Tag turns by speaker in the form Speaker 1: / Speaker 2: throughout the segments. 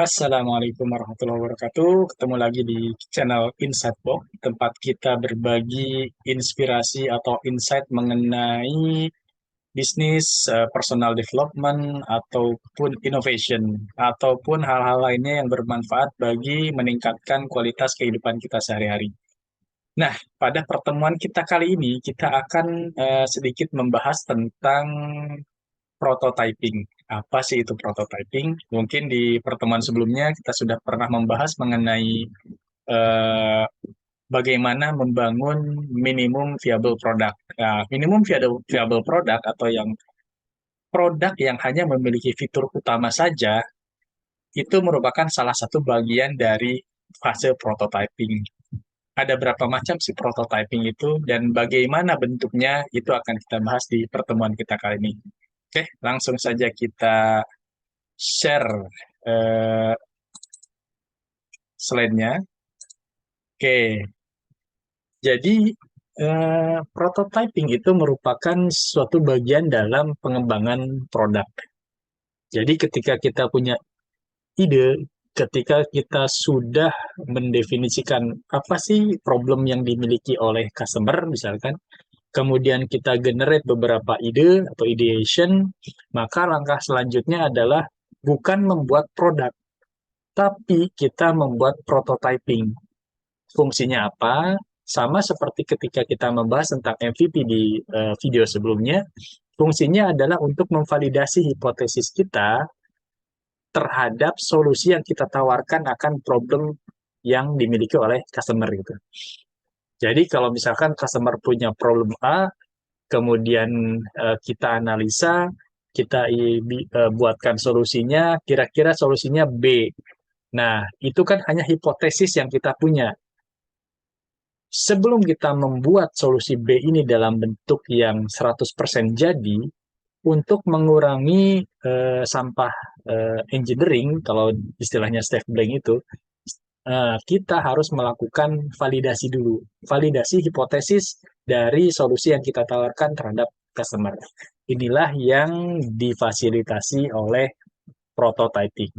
Speaker 1: Assalamualaikum warahmatullahi wabarakatuh. Ketemu lagi di channel Insight Box, tempat kita berbagi inspirasi atau insight mengenai bisnis, personal development, ataupun innovation, ataupun hal-hal lainnya yang bermanfaat bagi meningkatkan kualitas kehidupan kita sehari-hari. Nah, pada pertemuan kita kali ini, kita akan sedikit membahas tentang prototyping. Apa sih itu prototyping? Mungkin di pertemuan sebelumnya kita sudah pernah membahas mengenai eh, bagaimana membangun minimum viable product. Nah, minimum viable product atau yang produk yang hanya memiliki fitur utama saja itu merupakan salah satu bagian dari fase prototyping. Ada berapa macam sih prototyping itu dan bagaimana bentuknya itu akan kita bahas di pertemuan kita kali ini. Oke, langsung saja kita share eh, slide-nya. Oke, jadi prototyping itu merupakan suatu bagian dalam pengembangan produk. Jadi ketika kita punya ide, ketika kita sudah mendefinisikan apa sih problem yang dimiliki oleh customer, misalkan, kemudian kita generate beberapa ide atau ideation, maka langkah selanjutnya adalah bukan membuat produk, tapi kita membuat prototyping. Fungsinya apa? Sama seperti ketika kita membahas tentang MVP di video sebelumnya, fungsinya adalah untuk memvalidasi hipotesis kita terhadap solusi yang kita tawarkan akan problem yang dimiliki oleh customer gitu. Jadi kalau misalkan customer punya problem A, kemudian kita analisa, kita buatkan solusinya, kira-kira solusinya B. Nah, itu kan hanya hipotesis yang kita punya. Sebelum kita membuat solusi B ini dalam bentuk yang 100% jadi, untuk mengurangi sampah engineering, kalau istilahnya Steve Blank itu, kita harus melakukan validasi dulu. Validasi hipotesis dari solusi yang kita tawarkan terhadap customer. Inilah yang difasilitasi oleh prototyping.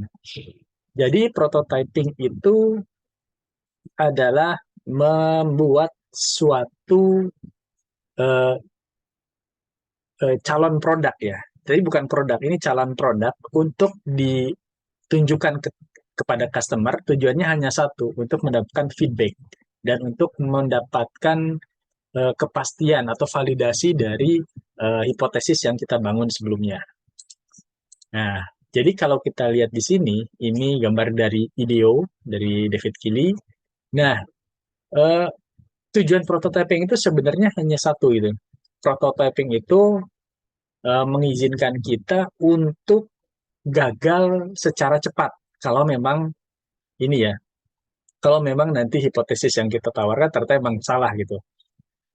Speaker 1: Jadi prototyping itu adalah membuat suatu eh, calon produk ya. Jadi bukan produk, ini calon produk untuk ditunjukkan kepada customer. Tujuannya hanya satu, untuk mendapatkan feedback dan untuk mendapatkan kepastian atau validasi dari hipotesis yang kita bangun sebelumnya. Nah, jadi kalau kita lihat di sini, ini gambar dari IDEO, dari David Keely. Nah, eh, tujuan prototyping itu sebenarnya hanya satu gitu. Prototyping itu mengizinkan kita untuk gagal secara cepat. Kalau memang ini ya, kalau memang nanti hipotesis yang kita tawarkan ternyata memang salah gitu.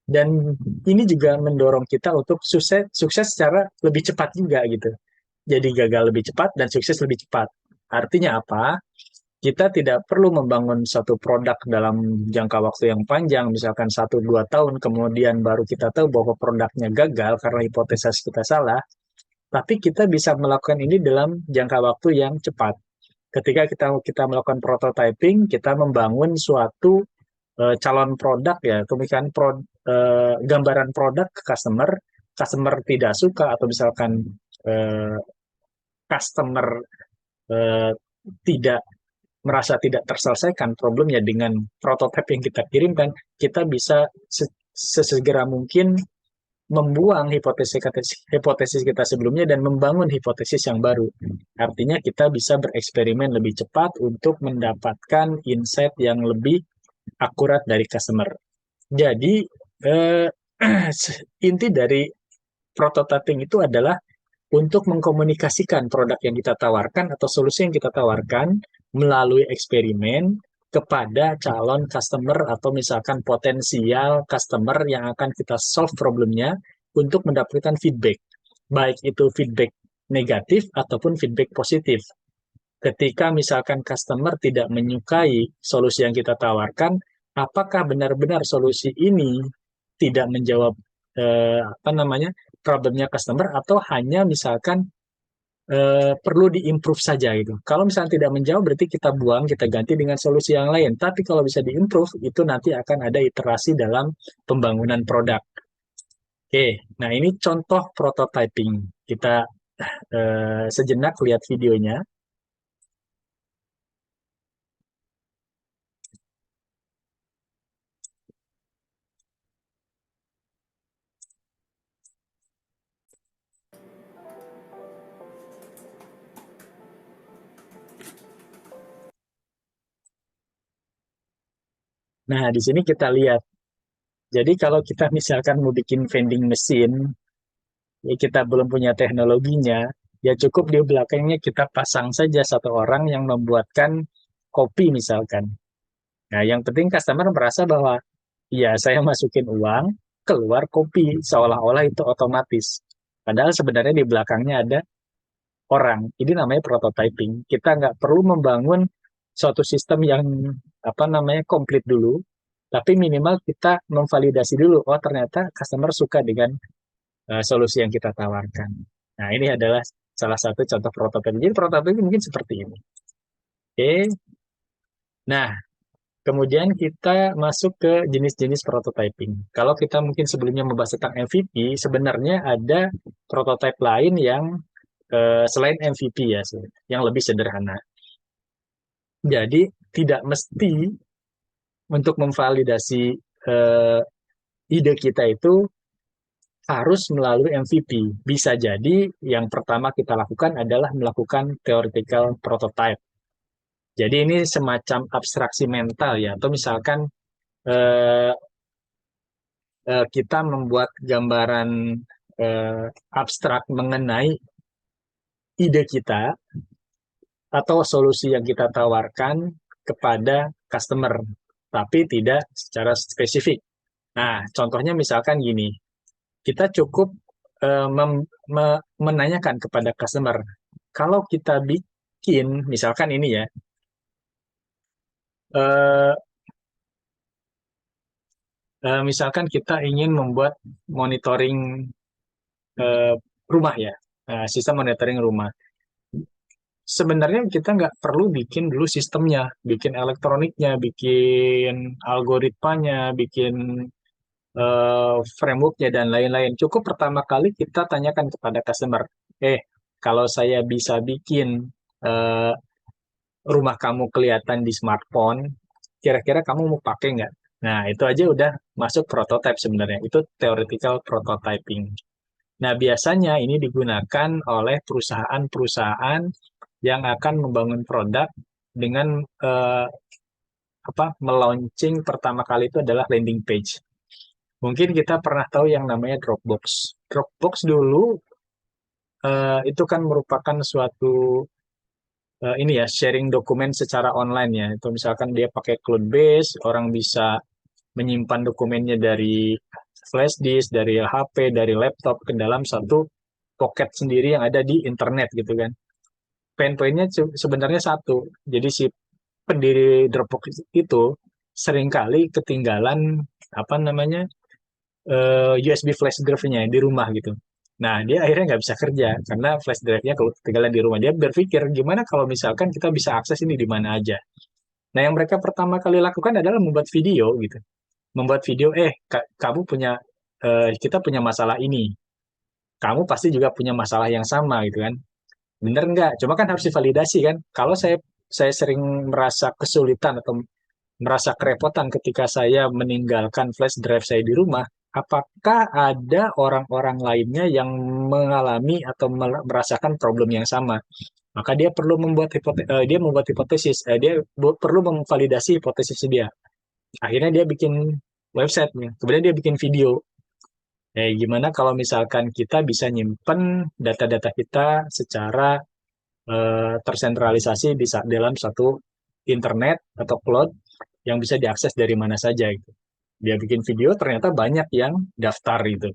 Speaker 1: Dan ini juga mendorong kita untuk sukses secara lebih cepat juga gitu. Jadi gagal lebih cepat dan sukses lebih cepat. Artinya apa? Kita tidak perlu membangun satu produk dalam jangka waktu yang panjang, misalkan 1-2 tahun, kemudian baru kita tahu bahwa produknya gagal karena hipotesis kita salah, tapi kita bisa melakukan ini dalam jangka waktu yang cepat. Ketika kita melakukan prototyping, kita membangun suatu calon produk ya, kemudian gambaran produk ke customer, customer tidak suka atau misalkan eh, customer eh, tidak merasa tidak terselesaikan problemnya dengan prototipe yang kita kirimkan, kita bisa sesegera mungkin membuang hipotesis kita sebelumnya dan membangun hipotesis yang baru. Artinya kita bisa bereksperimen lebih cepat untuk mendapatkan insight yang lebih akurat dari customer. Jadi eh, inti dari prototyping itu adalah untuk mengkomunikasikan produk yang kita tawarkan atau solusi yang kita tawarkan melalui eksperimen kepada calon customer atau misalkan potensial customer yang akan kita solve problemnya untuk mendapatkan feedback. Baik itu feedback negatif ataupun feedback positif. Ketika misalkan customer tidak menyukai solusi yang kita tawarkan, apakah benar-benar solusi ini tidak menjawab apa namanya problemnya customer atau hanya misalkan perlu diimprove saja gitu. Kalau misalnya tidak menjawab berarti kita buang, kita ganti dengan solusi yang lain. Tapi kalau bisa diimprove itu nanti akan ada iterasi dalam pembangunan produk. Oke, nah ini contoh prototyping. Kita sejenak lihat videonya. Nah, di sini kita lihat. Jadi kalau kita misalkan mau bikin vending machine, ya kita belum punya teknologinya, ya cukup di belakangnya kita pasang saja satu orang yang membuatkan kopi misalkan. Nah, yang penting customer merasa bahwa ya saya masukin uang, keluar kopi, seolah-olah itu otomatis. Padahal sebenarnya di belakangnya ada orang. Ini namanya prototyping. Kita nggak perlu membangun suatu sistem yang apa namanya komplit dulu, tapi minimal kita memvalidasi dulu. Oh ternyata customer suka dengan solusi yang kita tawarkan. Nah ini adalah salah satu contoh prototyping. Jadi prototyping mungkin seperti ini. Oke. Nah kemudian kita masuk ke jenis-jenis prototyping. Kalau kita mungkin sebelumnya membahas tentang MVP, sebenarnya ada prototype lain yang selain MVP ya, yang lebih sederhana. Jadi tidak mesti untuk memvalidasi eh, ide kita itu harus melalui MVP. Bisa jadi yang pertama kita lakukan adalah melakukan theoretical prototype. Jadi ini semacam abstraksi mental ya, atau misalkan eh, kita membuat gambaran eh, abstrak mengenai ide kita atau solusi yang kita tawarkan kepada customer, tapi tidak secara spesifik. Nah, contohnya misalkan gini, kita cukup menanyakan kepada customer, kalau kita bikin, misalkan ini ya, eh, misalkan kita ingin membuat monitoring eh, rumah ya, sistem monitoring rumah. Sebenarnya kita nggak perlu bikin dulu sistemnya, bikin elektroniknya, bikin algoritmanya, bikin frameworknya dan lain-lain. Cukup pertama kali kita tanyakan kepada customer, kalau saya bisa bikin eh, rumah kamu kelihatan di smartphone, kira-kira kamu mau pakai nggak? Nah, itu aja udah masuk prototype sebenarnya. Itu theoretical prototyping. Nah, biasanya ini digunakan oleh perusahaan-perusahaan yang akan membangun produk dengan melaunching pertama kali itu adalah landing page. Mungkin kita pernah tahu yang namanya Dropbox. Dropbox dulu itu kan merupakan suatu ini ya sharing dokumen secara online ya. Itu misalkan dia pakai cloud base, orang bisa menyimpan dokumennya dari flash disk, dari HP, dari laptop ke dalam satu pocket sendiri yang ada di internet gitu kan. Pain point-nya sebenarnya satu. Jadi si pendiri Dropbox itu seringkali ketinggalan apa namanya USB flash drive-nya di rumah gitu. Nah, dia akhirnya nggak bisa kerja karena flash drive-nya kalau ketinggalan di rumah. Dia berpikir, gimana kalau misalkan kita bisa akses ini di mana aja. Nah, yang mereka pertama kali lakukan adalah membuat video gitu. Membuat video, kamu punya, kita punya masalah ini. Kamu pasti juga punya masalah yang sama gitu kan. Bener nggak? Cuma kan harus divalidasi kan. Kalau saya sering merasa kesulitan atau merasa kerepotan ketika saya meninggalkan flash drive saya di rumah, apakah ada orang-orang lainnya yang mengalami atau merasakan problem yang sama? Maka dia perlu membuat hipotesis, dia perlu memvalidasi hipotesis dia. Akhirnya dia bikin website, kemudian dia bikin video. Gimana kalau misalkan kita bisa nyimpen data-data kita secara tersentralisasi dalam satu internet atau cloud yang bisa diakses dari mana saja gitu. Dia bikin video ternyata banyak yang daftar itu.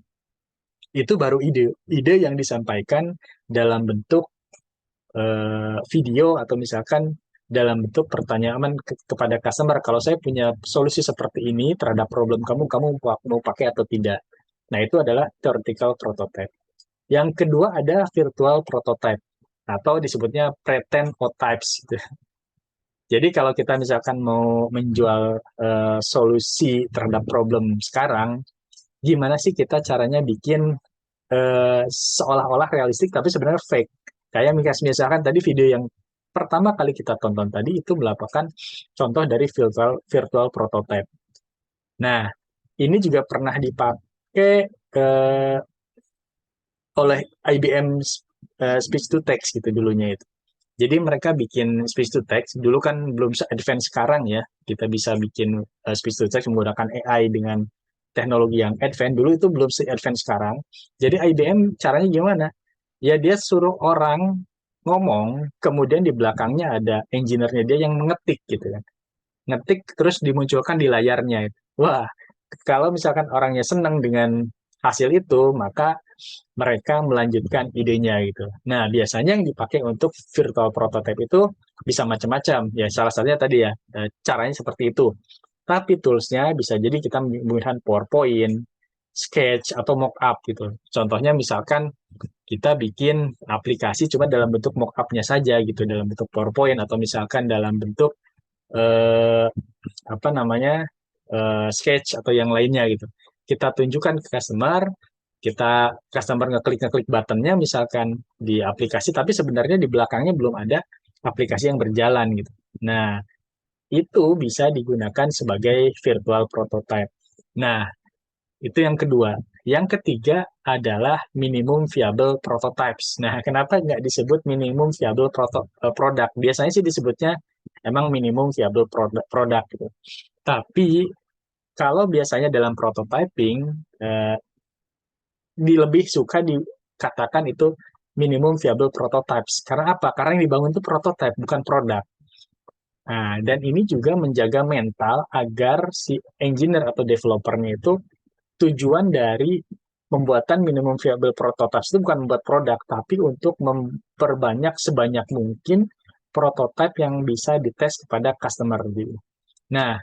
Speaker 1: Itu baru ide yang disampaikan dalam bentuk video atau misalkan dalam bentuk pertanyaan kepada customer. Kalau saya punya solusi seperti ini terhadap problem kamu, kamu mau pakai atau tidak? Nah, itu adalah theoretical prototype. Yang kedua ada virtual prototype. atau disebutnya pretend types gitu. Jadi kalau kita misalkan mau menjual solusi terhadap problem sekarang, gimana sih kita caranya bikin seolah-olah realistik tapi sebenarnya fake. Kayak misalkan tadi video yang pertama kali kita tonton tadi itu merupakan contoh dari virtual prototype. Nah, ini juga pernah dipakai oleh IBM speech to text gitu dulunya itu. Jadi mereka bikin speech to text, dulu kan belum se-advance sekarang ya, kita bisa bikin speech to text menggunakan AI dengan teknologi yang advance, dulu itu belum se-advance sekarang. Jadi IBM caranya gimana? Ya dia suruh orang ngomong, kemudian di belakangnya ada engineer-nya dia yang mengetik gitu kan. Ngetik terus dimunculkan di layarnya. Wah, kalau misalkan orangnya senang dengan hasil itu, maka mereka melanjutkan idenya gitu. Nah, biasanya yang dipakai untuk virtual prototype itu bisa macam-macam. Ya, salah satunya tadi ya, caranya seperti itu. Tapi toolsnya bisa jadi kita menggunakan PowerPoint, Sketch, atau mockup gitu. Contohnya misalkan kita bikin aplikasi cuma dalam bentuk mockupnya saja gitu, dalam bentuk PowerPoint, atau misalkan dalam bentuk eh, apa namanya sketch atau yang lainnya gitu. Kita tunjukkan ke customer ngeklik buttonnya misalkan di aplikasi, tapi sebenarnya di belakangnya belum ada aplikasi yang berjalan gitu. Nah, itu bisa digunakan sebagai virtual prototype. Nah, itu yang kedua. Yang ketiga adalah minimum viable prototypes. Nah, kenapa nggak disebut minimum viable product? Biasanya sih disebutnya emang minimum viable product gitu. Tapi kalau biasanya dalam prototyping, eh, lebih suka dikatakan itu minimum viable prototypes. Karena apa? Karena yang dibangun itu prototype, bukan produk. Nah, dan ini juga menjaga mental agar si engineer atau developernya itu tujuan dari pembuatan minimum viable prototypes itu bukan membuat produk, tapi untuk memperbanyak sebanyak mungkin prototype yang bisa dites kepada customer gitu. Nah,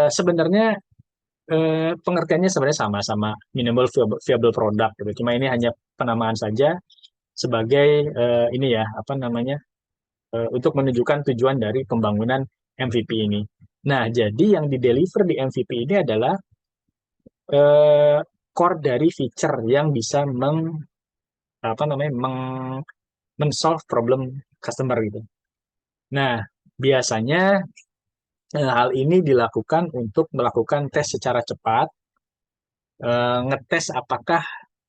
Speaker 1: sebenarnya pengertiannya sebenarnya sama-sama minimal viable product gitu. Cuma ini hanya penamaan saja sebagai ini ya apa namanya untuk menunjukkan tujuan dari pembangunan MVP ini. Nah, jadi yang di deliver di MVP ini adalah eh, core dari feature yang bisa apa namanya men-solve problem customer gitu. Nah, biasanya hal ini dilakukan untuk melakukan tes secara cepat, ngetes apakah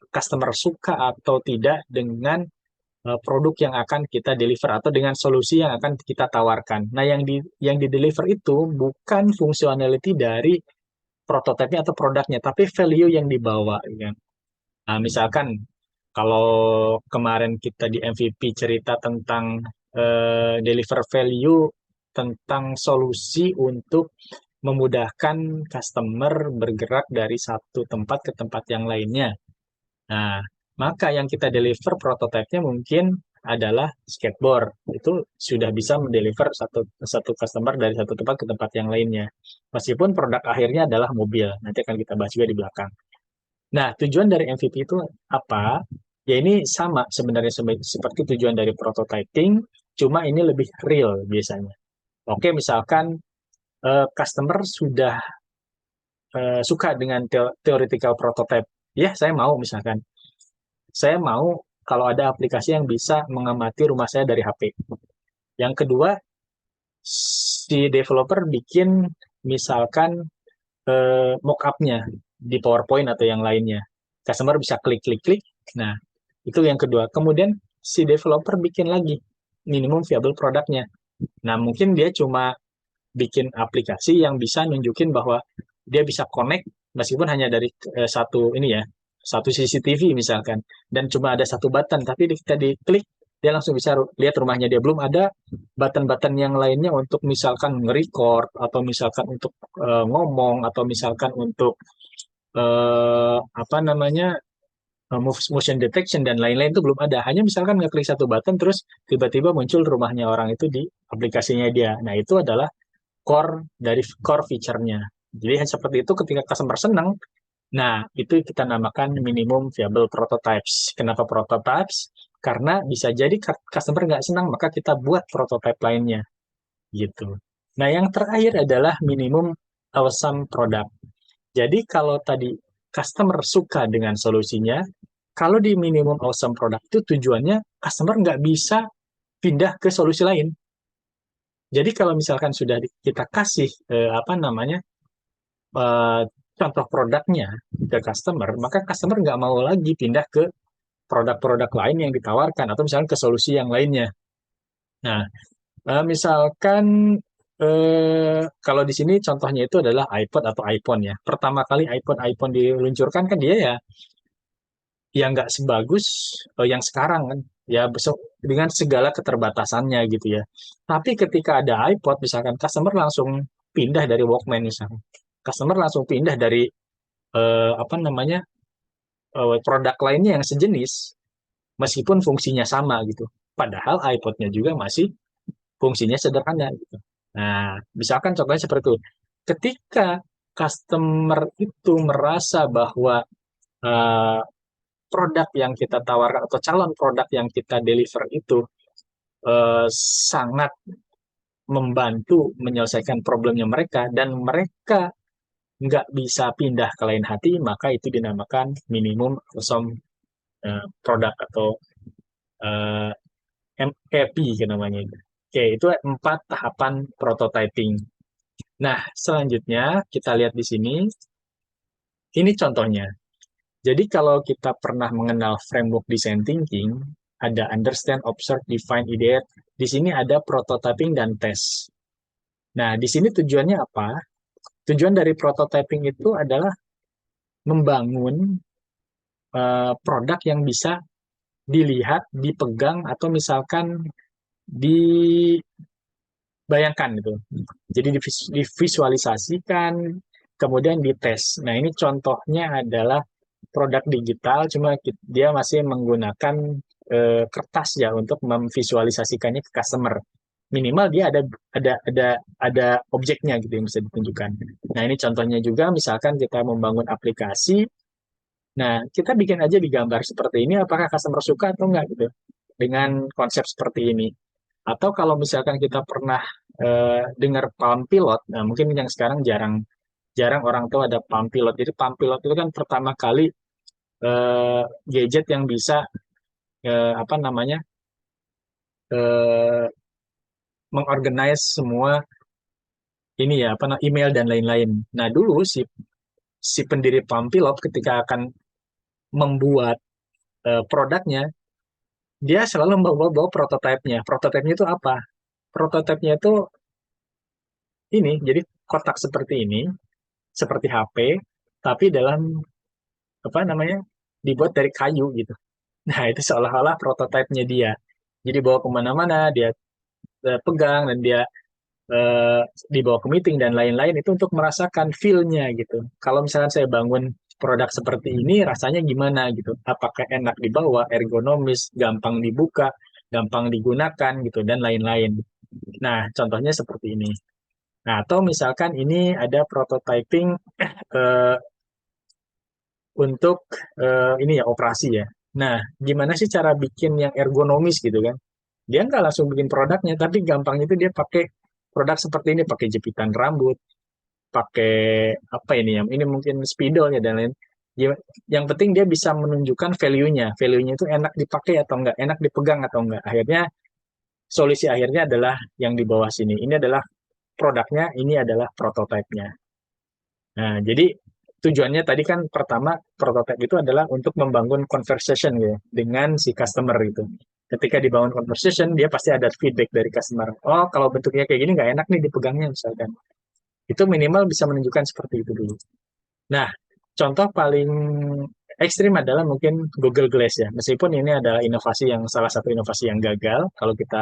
Speaker 1: customer suka atau tidak dengan produk yang akan kita deliver atau dengan solusi yang akan kita tawarkan. Nah, yang di deliver itu bukan functionality dari prototipenya atau produknya, tapi value yang dibawa. Ya. Nah, misalkan kalau kemarin kita di MVP cerita tentang deliver value tentang solusi untuk memudahkan customer bergerak dari satu tempat ke tempat yang lainnya. Nah, maka yang kita deliver prototipenya mungkin adalah skateboard. Itu sudah bisa mendeliver satu satu customer dari satu tempat ke tempat yang lainnya. Meskipun produk akhirnya adalah mobil. Nanti akan kita bahas juga di belakang. Nah, tujuan dari MVP itu apa? Ya ini sama sebenarnya seperti tujuan dari prototyping, cuma ini lebih real biasanya. Oke, misalkan customer sudah suka dengan theoretical prototype. Ya, saya mau misalkan. Saya mau kalau ada aplikasi yang bisa mengamati rumah saya dari HP. Yang kedua, si developer bikin misalkan mock-up-nya di PowerPoint atau yang lainnya. Customer bisa klik-klik-klik. Nah, itu yang kedua. Kemudian si developer bikin lagi minimum viable produknya. Nah, mungkin dia cuma bikin aplikasi yang bisa nunjukin bahwa dia bisa connect meskipun hanya dari satu ini ya, satu CCTV misalkan, dan cuma ada satu button, tapi kita diklik dia langsung bisa lihat rumahnya dia. Belum ada button-button yang lainnya untuk misalkan nge-record atau misalkan untuk ngomong atau misalkan untuk apa namanya motion detection dan lain-lain itu belum ada. Hanya misalkan ngeklik satu button terus tiba-tiba muncul rumahnya orang itu di aplikasinya dia. Nah, itu adalah core feature-nya. Jadi seperti itu ketika customer senang, nah itu kita namakan minimum viable prototypes. Kenapa prototypes? Karena bisa jadi customer nggak senang, maka kita buat prototipe lainnya gitu. Nah, yang terakhir adalah minimum awesome product. Jadi kalau tadi customer suka dengan solusinya, kalau di minimum awesome product itu tujuannya customer nggak bisa pindah ke solusi lain. Jadi kalau misalkan sudah kita kasih apa namanya eh, contoh produknya ke customer, maka customer nggak mau lagi pindah ke produk-produk lain yang ditawarkan atau misalkan ke solusi yang lainnya. Nah, misalkan kalau di sini contohnya itu adalah iPod atau iPhone ya. Pertama kali iPhone diluncurkan kan dia ya nggak sebagus yang sekarang kan. Ya besok dengan segala keterbatasannya gitu ya. Tapi ketika ada iPod misalkan customer langsung pindah dari Walkman misalkan. Customer langsung pindah dari apa namanya produk lainnya yang sejenis meskipun fungsinya sama gitu. Padahal iPod-nya juga masih fungsinya sederhana gitu. Nah, misalkan contohnya seperti itu. Ketika customer itu merasa bahwa eh, produk yang kita tawarkan atau calon produk yang kita deliver itu sangat membantu menyelesaikan problemnya mereka dan mereka nggak bisa pindah ke lain hati, maka itu dinamakan minimum awesome produk atau eh, MEP namanya itu. Oke, itu 4 tahapan prototyping. Nah, selanjutnya kita lihat di sini, ini contohnya. Jadi kalau kita pernah mengenal framework design thinking, ada understand, observe, define, ideate. Di sini ada prototyping dan test. Nah, di sini tujuannya apa? Tujuan dari prototyping itu adalah membangun produk yang bisa dilihat, dipegang, atau misalkan dibayangkan gitu. Jadi divisualisasikan, kemudian dites. Nah, ini contohnya adalah produk digital, cuma dia masih menggunakan kertas ya untuk memvisualisasikannya ke customer. Minimal dia ada objeknya gitu yang bisa ditunjukkan. Nah, ini contohnya juga misalkan kita membangun aplikasi. Nah, kita bikin aja di gambar seperti ini, apakah customer suka atau enggak gitu. Dengan konsep seperti ini. Atau kalau misalkan kita pernah dengar Palm Pilot, nah mungkin yang sekarang jarang jarang orang tahu ada Palm Pilot. Jadi Palm Pilot itu kan pertama kali gadget yang bisa apa namanya eh, mengorganize semua ini ya apa email dan lain-lain. Nah dulu si pendiri Palm Pilot ketika akan membuat produknya, dia selalu membawa prototipenya. Prototipenya itu apa? Prototipenya itu ini, jadi kotak seperti ini, seperti HP, tapi dalam apa namanya dibuat dari kayu gitu. Nah itu seolah-olah prototipenya dia. Jadi bawa kemana-mana, dia pegang dan dia eh, dibawa ke meeting dan lain-lain itu untuk merasakan feel-nya gitu. Kalau misalnya saya bangun produk seperti ini, rasanya gimana gitu? Apakah enak dibawa, ergonomis, gampang dibuka, gampang digunakan gitu dan lain-lain. Nah, contohnya seperti ini. Nah, atau misalkan ini ada prototyping eh, untuk ini ya operasi ya. Nah, gimana sih cara bikin yang ergonomis gitu kan? Dia nggak langsung bikin produknya, tapi gampangnya itu dia pakai produk seperti ini, pakai jepitan rambut, pakai apa ini ya? Ini mungkin spidol ya dan lain. Yang penting dia bisa menunjukkan value-nya. Value-nya itu enak dipakai atau enggak, enak dipegang atau enggak. Akhirnya solusi akhirnya adalah yang di bawah sini. Ini adalah produknya, ini adalah prototipenya. Nah, jadi tujuannya tadi kan pertama prototipe itu adalah untuk membangun conversation ya dengan si customer itu. Ketika dibangun conversation, dia pasti ada feedback dari customer. Oh, kalau bentuknya kayak gini nggak enak nih dipegangnya misalkan. Itu minimal bisa menunjukkan seperti itu dulu. Nah, contoh paling ekstrim adalah mungkin Google Glass ya. Meskipun ini adalah inovasi yang salah satu inovasi yang gagal kalau kita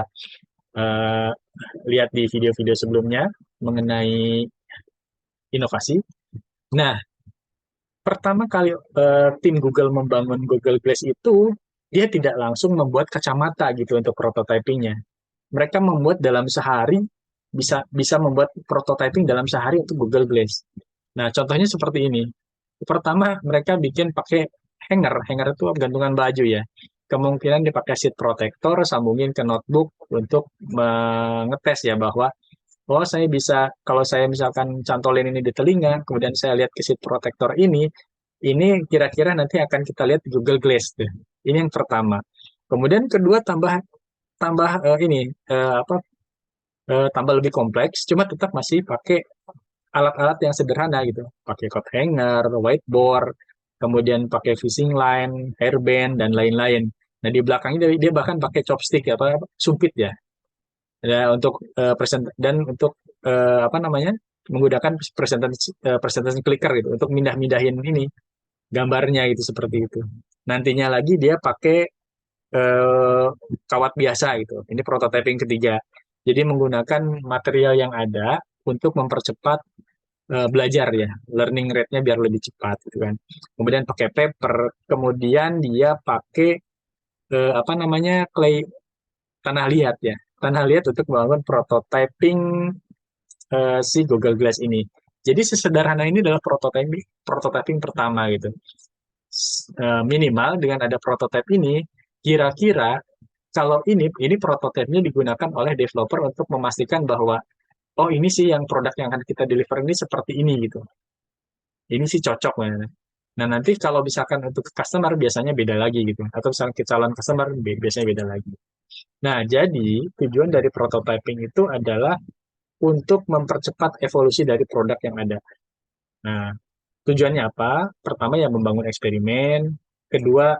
Speaker 1: eh, lihat di video-video sebelumnya mengenai inovasi. Nah, pertama kali tim Google membangun Google Glass itu, dia tidak langsung membuat kacamata gitu untuk prototypingnya. Mereka membuat dalam sehari, bisa bisa membuat prototyping dalam sehari untuk Google Glass. Nah, contohnya seperti ini. Pertama, mereka bikin pakai hanger. Hanger itu gantungan baju ya. kemungkinan dipakai sheet protector, sambungin ke notebook untuk mengetes ya bahwa oh saya bisa, kalau saya misalkan cantolin ini di telinga, kemudian saya lihat ke sheet protector ini kira-kira nanti akan kita lihat di Google Glass tuh. Ini yang pertama. Kemudian kedua tambah tambah ini apa tambah lebih kompleks, cuma tetap masih pakai alat-alat yang sederhana gitu. Pakai coat hanger, whiteboard, kemudian pakai fishing line, hairband dan lain-lain. Nah, di belakangnya dia bahkan pakai chopstick apa sumpit ya. Ya, untuk present dan untuk apa namanya? Menggunakan presentasi clicker gitu untuk mindah-mindahin ini gambarnya gitu seperti itu. Nantinya lagi dia pakai eh, kawat biasa gitu. Ini prototyping ketiga. Jadi menggunakan material yang ada untuk mempercepat belajar ya, learning rate-nya biar lebih cepat gitu kan. Kemudian pakai paper, kemudian dia pakai apa namanya clay tanah liat ya, tanah liat untuk membangun prototyping si Google Glass ini. Jadi sesederhana ini adalah prototyping prototyping pertama gitu. Minimal dengan ada prototype ini, kira-kira kalau ini prototipenya digunakan oleh developer untuk memastikan bahwa oh ini sih yang produk yang akan kita deliver ini seperti ini gitu. Ini sih cocok ya. Nah, nanti kalau misalkan untuk customer biasanya beda lagi gitu. Atau misalkan ke calon customer biasanya beda lagi. Nah, jadi tujuan dari prototyping itu adalah untuk mempercepat evolusi dari produk yang ada. Nah, tujuannya apa? Pertama ya membangun eksperimen. Kedua,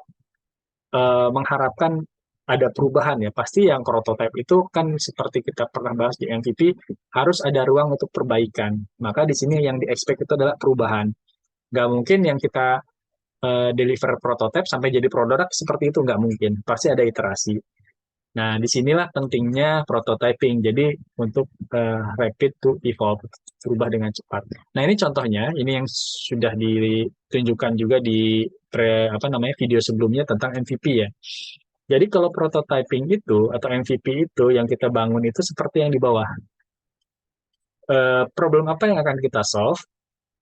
Speaker 1: mengharapkan ada perubahan ya. Pasti yang prototype itu kan seperti kita pernah bahas di MVP, harus ada ruang untuk perbaikan. Maka di sini yang di-expect itu adalah perubahan. Nggak mungkin yang kita deliver prototype sampai jadi produk seperti itu nggak mungkin. Pasti ada iterasi. Nah, disinilah pentingnya prototyping. Jadi untuk rapid to evolve, berubah dengan cepat. Nah, ini contohnya, ini yang sudah ditunjukkan juga di apa namanya video sebelumnya tentang MVP ya. Jadi kalau prototyping itu atau MVP itu yang kita bangun itu seperti yang di bawah. Problem apa yang akan kita solve?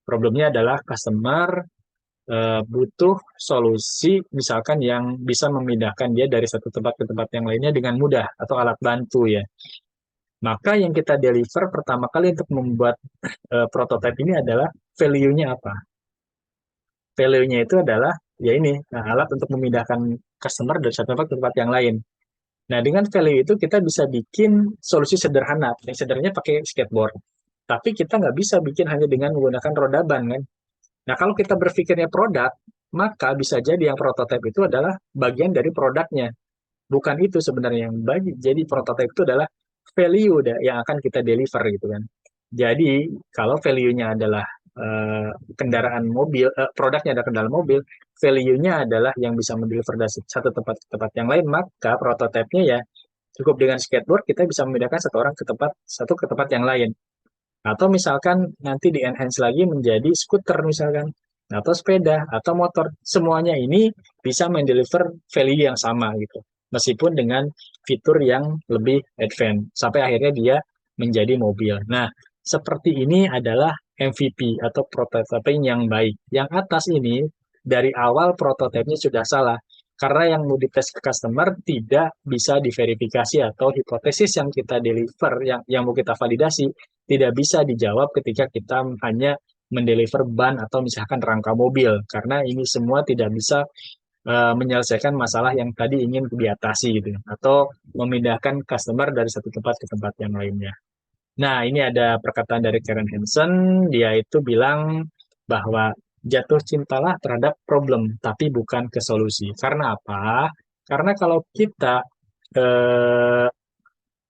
Speaker 1: Problemnya adalah customer butuh solusi misalkan yang bisa memindahkan dia dari satu tempat ke tempat yang lainnya dengan mudah atau alat bantu ya. Maka yang kita deliver pertama kali untuk membuat prototipe ini adalah value-nya apa? Value-nya itu adalah ya ini, nah, alat untuk memindahkan customer dari satu tempat ke tempat yang lain. Nah, dengan value itu kita bisa bikin solusi sederhana. Yang sederhananya pakai skateboard. Tapi kita nggak bisa bikin hanya dengan menggunakan roda ban kan. Nah, kalau kita berpikirnya produk, maka bisa jadi yang prototipe itu adalah bagian dari produknya. Bukan itu sebenarnya yang bagi. Jadi prototipe itu adalah value yang akan kita deliver gitu kan. Jadi kalau value-nya adalah kendaraan mobil, produknya ada kendaraan mobil, value-nya adalah yang bisa mendeliver dari satu tempat ke tempat yang lain, maka prototipenya ya cukup dengan skateboard kita bisa memindahkan satu ke tempat yang lain. Atau misalkan nanti di enhance lagi menjadi skuter misalkan, atau sepeda, atau motor. Semuanya ini bisa mendeliver value yang sama gitu. Meskipun dengan fitur yang lebih advance. Sampai akhirnya dia menjadi mobil. Nah, seperti ini adalah MVP atau prototyping yang baik. Yang atas ini dari awal prototipenya sudah salah. Karena yang mau dites ke customer tidak bisa diverifikasi atau hipotesis yang kita deliver, yang mau kita validasi, tidak bisa dijawab ketika kita hanya mendeliver ban atau misalkan rangka mobil karena ini semua tidak bisa menyelesaikan masalah yang tadi ingin diatasi gitu atau memindahkan customer dari satu tempat ke tempat yang lainnya. Nah, ini ada perkataan dari Karen Hansen, dia itu bilang bahwa jatuh cintalah terhadap problem tapi bukan ke solusi. Karena apa? Karena kalau kita eh,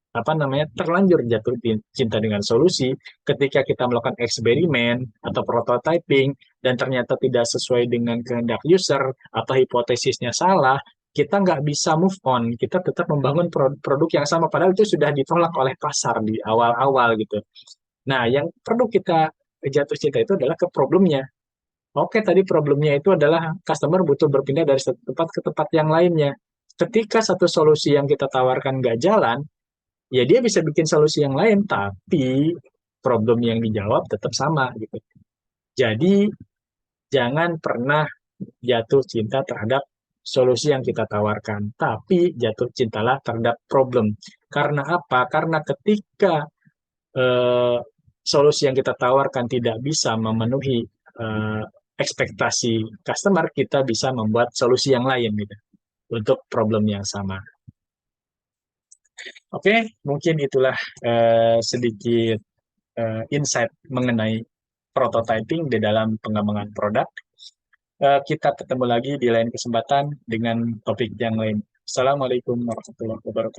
Speaker 1: apa namanya terlanjur jatuh cinta dengan solusi ketika kita melakukan eksperimen atau prototyping dan ternyata tidak sesuai dengan kehendak user atau hipotesisnya salah, kita nggak bisa move on, kita tetap membangun produk yang sama padahal itu sudah ditolak oleh pasar di awal-awal gitu. Nah, yang perlu kita jatuh cinta itu adalah ke problemnya. Oke, tadi problemnya itu adalah customer butuh berpindah dari satu tempat ke tempat yang lainnya. Ketika satu solusi yang kita tawarkan nggak jalan, ya dia bisa bikin solusi yang lain, tapi problem yang dijawab tetap sama gitu. Jadi jangan pernah jatuh cinta terhadap solusi yang kita tawarkan, tapi jatuh cintalah terhadap problem. Karena apa? Karena ketika eh, solusi yang kita tawarkan tidak bisa memenuhi eh, ekspektasi customer, kita bisa membuat solusi yang lain gitu untuk problem yang sama. Oke, mungkin itulah sedikit insight mengenai prototyping di dalam pengembangan produk. Kita ketemu lagi di lain kesempatan dengan topik yang lain. Assalamualaikum warahmatullahi wabarakatuh.